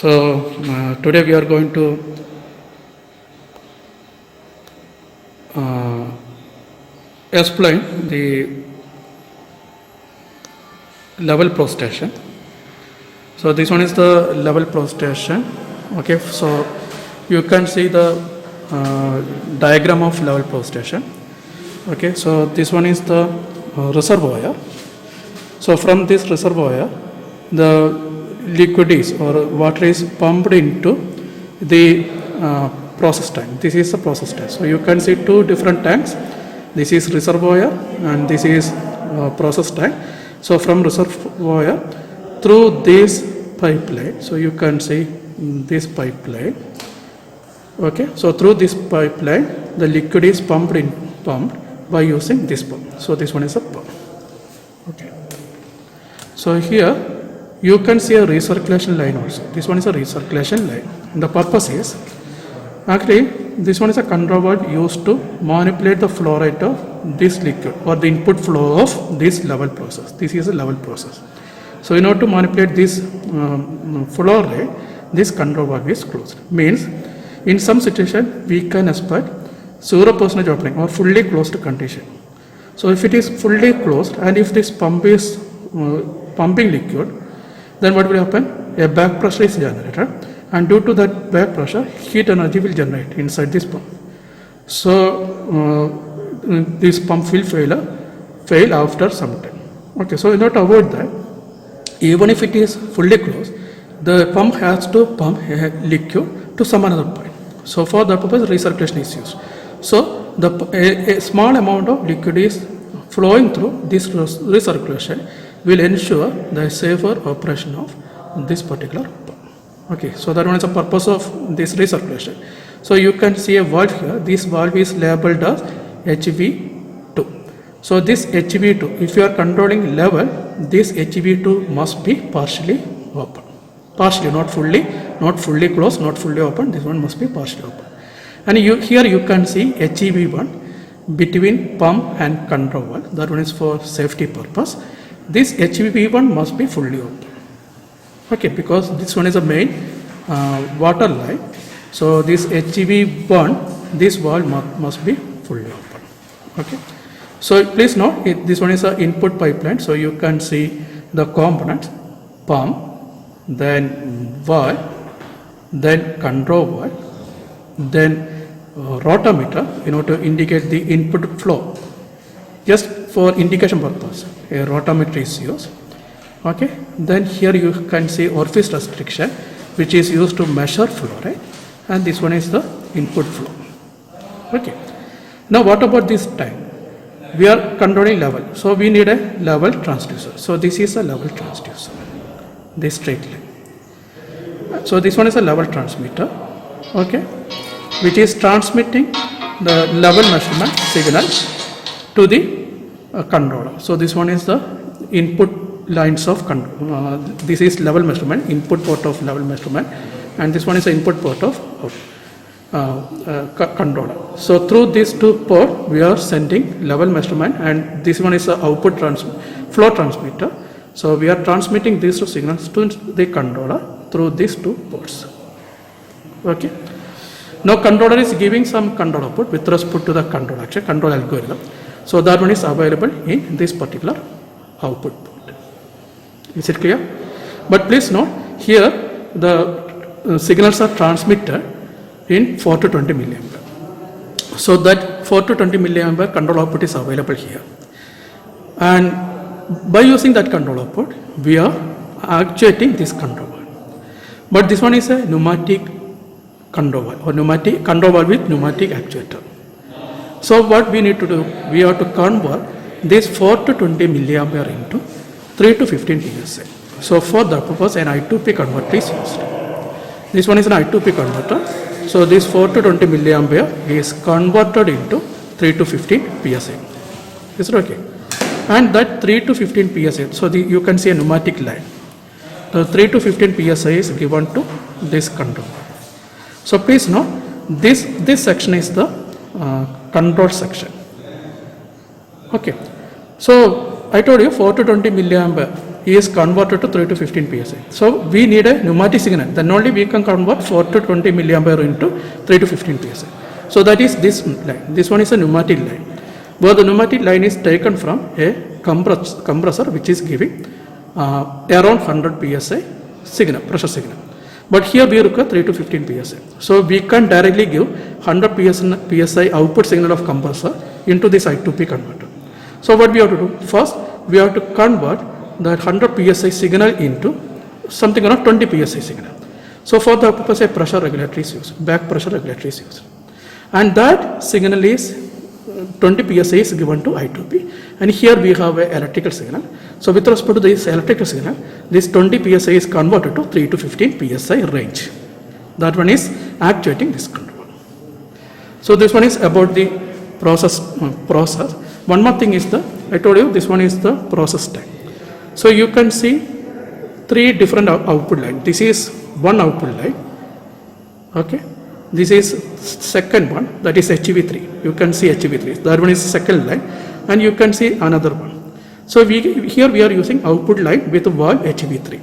Today we are going to explain the level prostation. So this one is the level prostation. Okay, so you can see the diagram of level prostation. Okay, so this one is the reservoir. So from this reservoir, the liquid is or water is pumped into the process tank. This is the process tank. So you can see two different tanks. This is reservoir and this is process tank. So from reservoir through this pipeline, so you can see this pipeline. Okay, so through this pipeline the liquid is pumped by using this pump. So this one is a pump. Okay, so here you can see a recirculation line also. This one is a recirculation line. The purpose is, actually this one is a control valve used to manipulate the flow rate of this liquid or the input flow of this level process. This is a level process. So in order to manipulate this flow rate, this control valve is closed. Means in some situation we can expect 0% opening or fully closed condition. So if it is fully closed and if this pump is pumping liquid, then what will happen? A back pressure is generated, and due to that back pressure, heat energy will generate inside this pump. So this pump will fail after some time. Okay, so in order to avoid that, even if it is fully closed, the pump has to pump a liquid to some another point. So for that purpose, recirculation is used. So a small amount of liquid is flowing through this recirculation will ensure the safer operation of this particular pump. Okay, so that one is the purpose of this recirculation. So you can see a valve here. This valve is labeled as HV2. So this HV2, if you are controlling level, this HV2 must be partially open. Partially, not fully closed, not fully open. This one must be partially open. And here you can see HV1 between pump and control valve. That one is for safety purpose. This HV1 must be fully open. Okay, because this one is a main water line. So this HV1, this valve must be fully open. Okay, so please note this one is an input pipeline. So you can see the components: pump, then valve, then control valve, then rotameter in order to indicate the input flow. Just for indication purpose, a rotameter is used. Okay, then here you can see orifice restriction, which is used to measure flow rate, and this one is the input flow. Okay, now what about this tank? We are controlling level, so we need a level transducer. So this is a level transducer, this straight line. So this one is a level transmitter, okay, which is transmitting the level measurement signal to the controller. So this one is the input lines of control. This is level measurement, input port of level measurement, and this one is the input port of controller. So through these two ports we are sending level measurement, and this one is the output flow transmitter. So we are transmitting these two signals to the controller through these two ports. Okay. Now controller is giving some control output with respect to the control algorithm. So that one is available in this particular output port. Is it clear? But please note here the signals are transmitted in 4 to 20 milliampere. So that 4 to 20 milliampere control output is available here. And by using that control output, we are actuating this control valve. But this one is a pneumatic control valve or pneumatic control valve with pneumatic actuator. So what we need to do, we have to convert this 4 to 20 milliampere into 3 to 15 PSI. So for that purpose, an I2P converter is used. This one is an I2P converter. So this 4 to 20 milliampere is converted into 3 to 15 PSI. Is it okay? And that 3 to 15 PSI, so you can see a pneumatic line. The 3 to 15 PSI is given to this control. So please note, this section is the control section. Okay, so I told you 4 to 20 milliampere is converted to 3 to 15 psi. So we need a pneumatic signal. Then only we can convert 4 to 20 milliampere into 3 to 15 psi. So that is this line. This one is a pneumatic line. Where the pneumatic line is taken from a compressor which is giving around 100 psi signal, pressure signal. But here we require 3 to 15 psi. So we can directly give 100 psi output signal of compressor into this I2P converter. So what we have to do? First, we have to convert that 100 psi signal into something around 20 psi signal. So for the purpose, a pressure regulator is used, back pressure regulator is used. And that signal is 20 psi is given to I2P, and here we have an electrical signal. So with respect to this electrical signal, this 20 psi is converted to 3 to 15 psi range. That one is actuating this control. So this one is about the process. One more thing is I told you this one is the process time. So you can see 3 different output lines. This is one output line. Okay. This is second one, that is HEV3. You can see HEV3. That one is second line, and you can see another one. So here we are using output line with valve HEV3.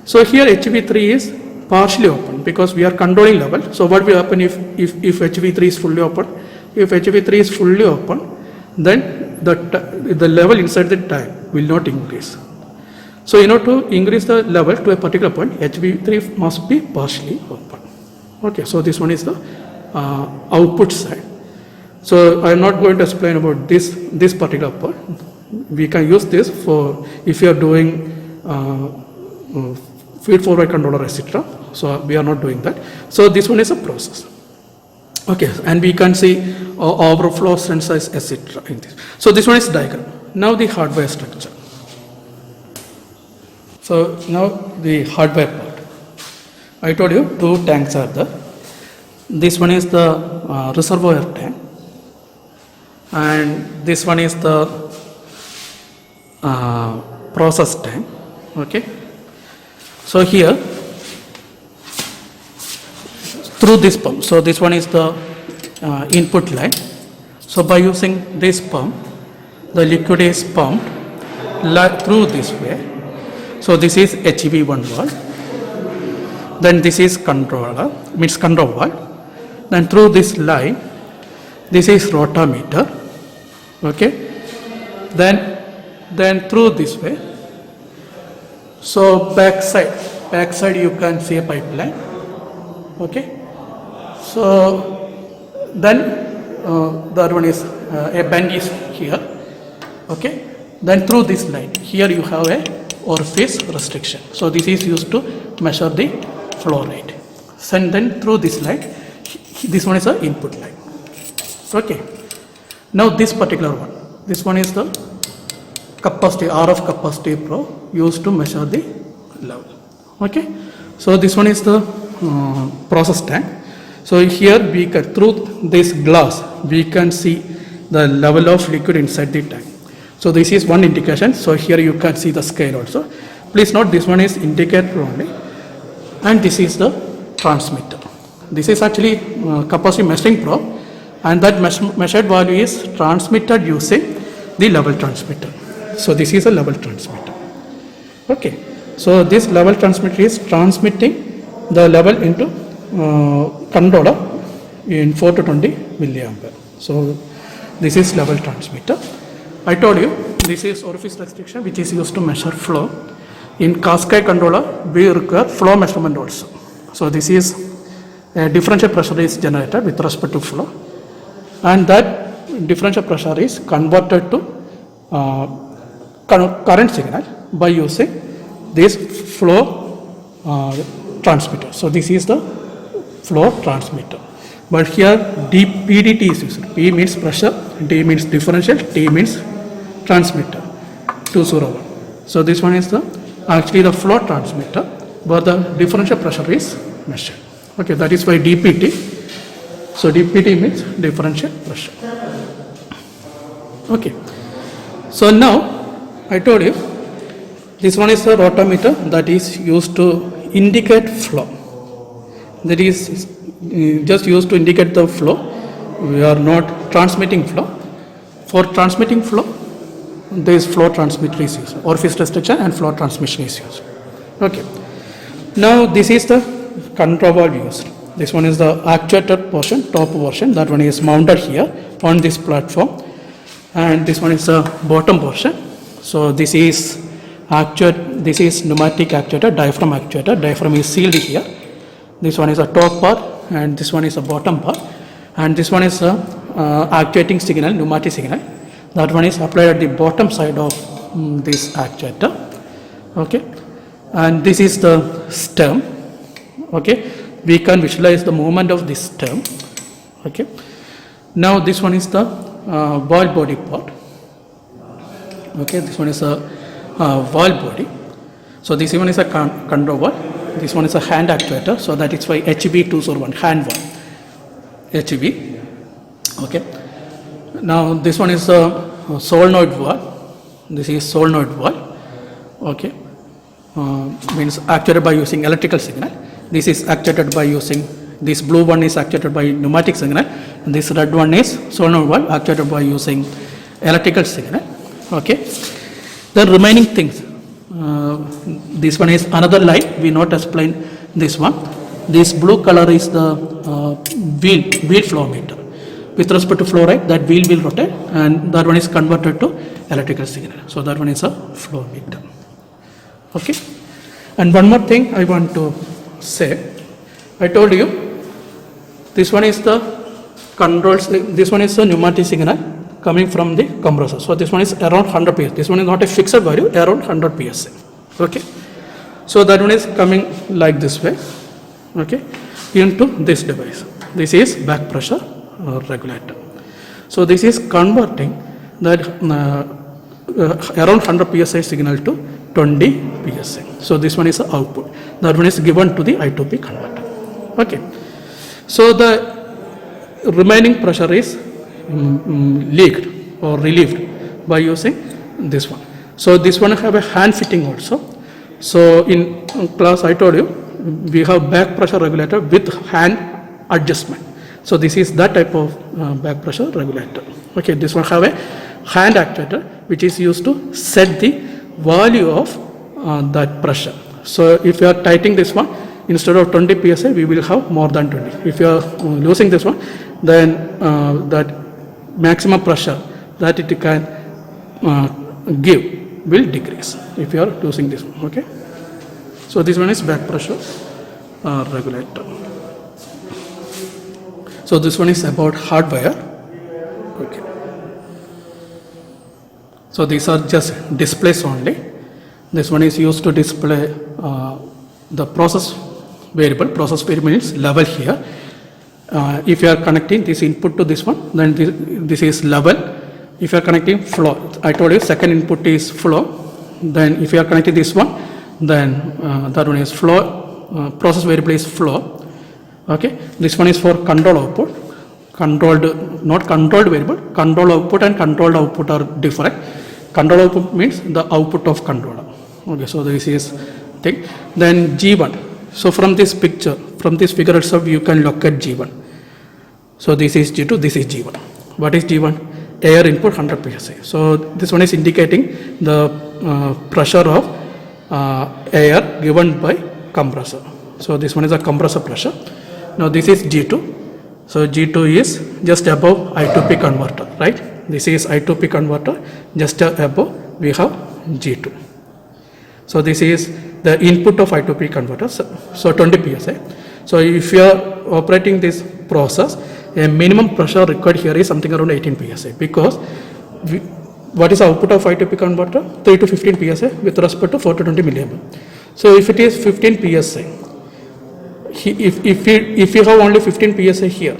So here HEV3 is partially open because we are controlling level. So what will happen if HEV3 is fully open? If HEV3 is fully open, then the level inside the tank will not increase. So in order to increase the level to a particular point, HEV3 must be partially open. Okay, so this one is the output side. So I am not going to explain about this particular part. We can use this for if you are doing feed forward controller, etc. So we are not doing that. So this one is a process. Okay, and we can see overflow sensors, etc. in this. So this one is diagram. Now the hardware structure. So now the hardware part. I told you 2 tanks are there. This one is the reservoir tank, and this one is the process tank. Okay. So here through this pump. So this one is the input line. So by using this pump, the liquid is pumped through this way. So this is HEV1 valve. Then this is controller, means control valve. Then through this line, this is rotameter. Okay. Then through this way. So backside you can see a pipeline. Okay. So then the other one is a bend is here. Okay. Then through this line, here you have a orifice restriction. So this is used to measure the flow rate. And then through this line, this one is the input line. Okay. Now this particular one, this one is the capacity, RF capacity probe used to measure the level. Okay. So this one is the process tank. So here we can, through this glass, we can see the level of liquid inside the tank. So this is one indication. So here you can see the scale also. Please note this one is indicator only, and this is the transmitter. This is actually capacity measuring probe, and that measured value is transmitted using the level transmitter. So this is a level transmitter. Okay. So this level transmitter is transmitting the level into controller in 4 to 20 milliampere. So this is level transmitter. I told you this is orifice restriction, which is used to measure flow. In cascade controller, we require flow measurement also. So this is a differential pressure is generated with respect to flow, and that differential pressure is converted to current signal by using this flow transmitter. So this is the flow transmitter. But here PDT is used. P means pressure, D means differential, T means transmitter 201. So this one is actually the flow transmitter, where the differential pressure is measured. Okay, that is why DPT. So DPT means differential pressure. Okay. So now I told you this one is the rotameter that is used to indicate flow. That is just used to indicate the flow. We are not transmitting flow. For transmitting flow, this flow transmitter is used. Orifice restriction and flow transmission is used. Okay. Now this is the control valve used. This one is the actuator portion, top portion. That one is mounted here on this platform, and this one is the bottom portion. So this is this is pneumatic actuator, diaphragm actuator. Diaphragm is sealed here. This one is a top part, and this one is a bottom part, and this one is a actuating signal, pneumatic signal. That one is applied at the bottom side of this actuator. Okay, and this is the stem. Okay, we can visualize the movement of this stem. Okay, now this one is the valve body part. Okay, this one is a valve body. So this one is a control valve. This one is a hand actuator. So that is why HB201 hand valve. HB. Okay. Now this one is a solenoid valve. This is solenoid valve. Okay. Means actuated by using electrical signal. This is actuated by using, this blue one is actuated by pneumatic signal. And this red one is solenoid valve actuated by using electrical signal. Okay. The remaining things. This one is another light. We not explain this one. This blue color is the wheel flow meter. With respect to flow rate, that wheel will rotate, and that one is converted to electrical signal. So that one is a flow meter. Okay. And one more thing I want to say. I told you this one is the controls. This one is the pneumatic signal coming from the compressor. So this one is around 100 psi. This one is not a fixed value, around 100 psi. Okay. So that one is coming like this way. Okay. Into this device. This is back pressure regulator. So this is converting that around 100 psi signal to 20 psi. So this one is the output. That one is given to the I2P converter. Okay. So the remaining pressure is leaked or relieved by using this one. So this one have a hand fitting also. So in class I told you we have back pressure regulator with hand adjustment. So this is that type of back pressure regulator. Okay, this one have a hand actuator which is used to set the value of that pressure. So if you are tightening this one, instead of 20 psi, we will have more than 20. If you are losing this one, then that maximum pressure that it can give will decrease if you are losing this one. Okay. So this one is back pressure regulator. So this one is about hardware. Okay. So these are just displays only. This one is used to display the process variable. Process variable means level here. If you are connecting this input to this one, then this is level. If you are connecting flow, I told you second input is flow. Then if you are connecting this one, then that one is flow. Process variable is flow. Okay, this one is for control output. Controlled, not controlled variable. Control output and controlled output are different. Control output means the output of controller. Okay, so this is thing. Then G1. So from this picture, from this figure itself, you can locate G1. So this is G2, this is G1. What is G1? Air input 100 psi. So this one is indicating the pressure of air given by compressor. So this one is a compressor pressure. Now this is G2. So G2 is just above I2P converter, right? This is I2P converter. Just above we have G2. So this is the input of I2P converter. So 20 psi. So if you are operating this process, a minimum pressure required here is something around 18 psi, because what is the output of I2P converter? 3 to 15 psi with respect to 4 to 20 milliamp. So if it is 15 psi, if you have only 15 psi here,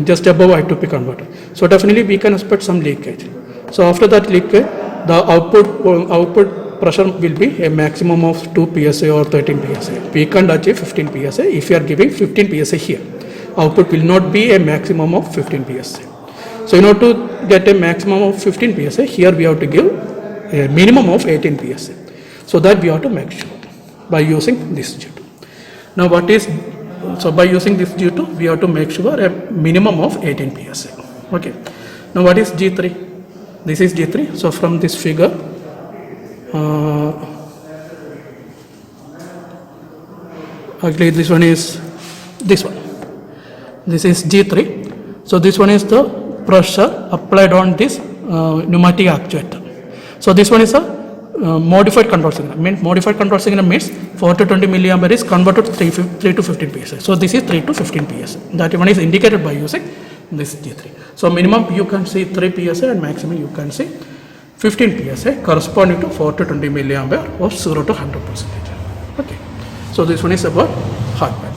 just above I2P converter, so definitely we can expect some leakage. So after that leakage, the output pressure will be a maximum of 2 psi or 13 psi. We can't achieve 15 psi if you are giving 15 psi here. Output will not be a maximum of 15 psi. So in order to get a maximum of 15 psi, here we have to give a minimum of 18 psi. So that we have to make sure by using this G2. Now what is, so by using this G2, we have to make sure a minimum of 18 psi. Okay. Now what is G3? This is G3. So from this figure, actually this one is this one. This is G3. So this one is the pressure applied on this pneumatic actuator. So this one is a modified control signal. Modified control signal means 4 to 20 milliampere is converted to 3 to 15 psi. So this is 3 to 15 psi. That one is indicated by using this G3. So minimum you can see 3 psi and maximum you can see 15 psi corresponding to 4 to 20 milliampere or 0 to 100%. Okay. So this one is about hard band.